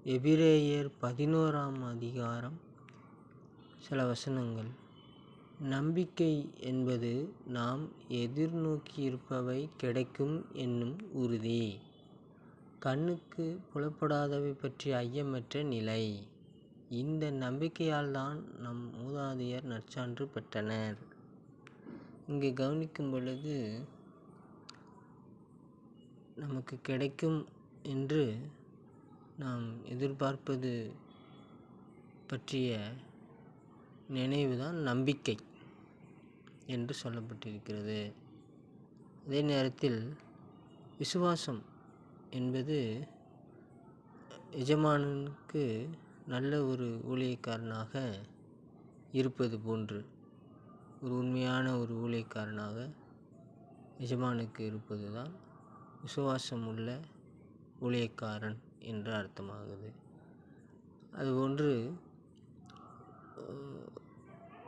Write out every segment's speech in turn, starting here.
எபிரேயர் 11ஆம் அதிகாரம் சில வசனங்கள். நம்பிக்கை என்பது நாம் எதிர்நோக்கியிருப்பவை கிடைக்கும் என்னும் உறுதி, கண்ணுக்கு புலப்படாதவை பற்றிய ஐயமற்ற நிலை. இந்த நம்பிக்கையால்தான் நம் மூதாதையர் நற்சான்று பெற்றனர். இங்கு கவனிக்கும் பொழுது நமக்கு கிடைக்கும் என்று நாம் எதிர்பார்ப்பது பற்றிய நினைவுதான் நம்பிக்கை என்று சொல்லப்பட்டிருக்கிறது. அதே நேரத்தில் விசுவாசம் என்பது எஜமானனுக்கு நல்ல ஒரு ஊழியக்காரனாக இருப்பது போன்று, ஒரு உண்மையான ஒரு ஊழியக்காரனாக எஜமானுக்கு இருப்பது தான் விசுவாசம் உள்ள ஊழியக்காரன் என்று அர்த்தமாகுது. அதுபோன்று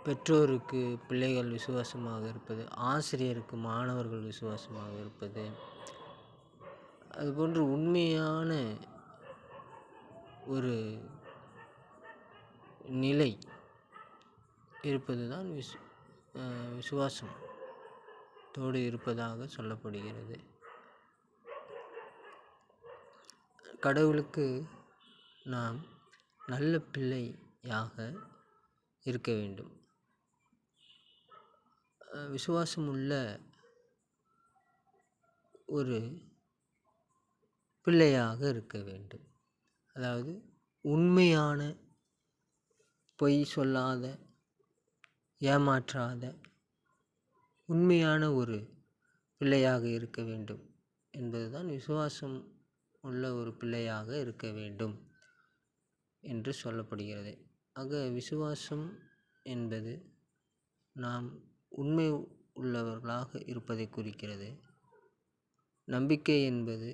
பெற்றோருக்கு பிள்ளைகள் விசுவாசமாக இருப்பது, ஆசிரியருக்கு மாணவர்கள் விசுவாசமாக இருப்பது, அதுபோன்று உண்மையான ஒரு நிலை இருப்பது தான் விசுவாசத்தோடு இருப்பதாக சொல்லப்படுகிறது. கடவுளுக்கு நாம் நல்ல பிள்ளையாக இருக்க வேண்டும். விசுவாசமுள்ள ஒரு பிள்ளையாக இருக்க வேண்டும். அதாவது உண்மையான, பொய் சொல்லாத, ஏமாற்றாத உண்மையான ஒரு பிள்ளையாக இருக்க வேண்டும் என்பதுதான் விசுவாசம் உள்ள ஒரு பிள்ளையாக இருக்க வேண்டும் என்று சொல்லப்படுகிறது. ஆக விசுவாசம் என்பது நாம் உண்மை உள்ளவர்களாக இருப்பதை குறிக்கிறது. நம்பிக்கை என்பது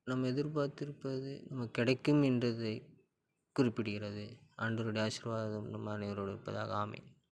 நாம் எதிர்பார்த்திருப்பது நமக்கு கிடைக்கும் என்றதை குறிப்பிடுகிறது. ஆண்டவருடைய ஆசீர்வாதம் நம் அனைவரோடு இருப்பதாக. ஆமென்.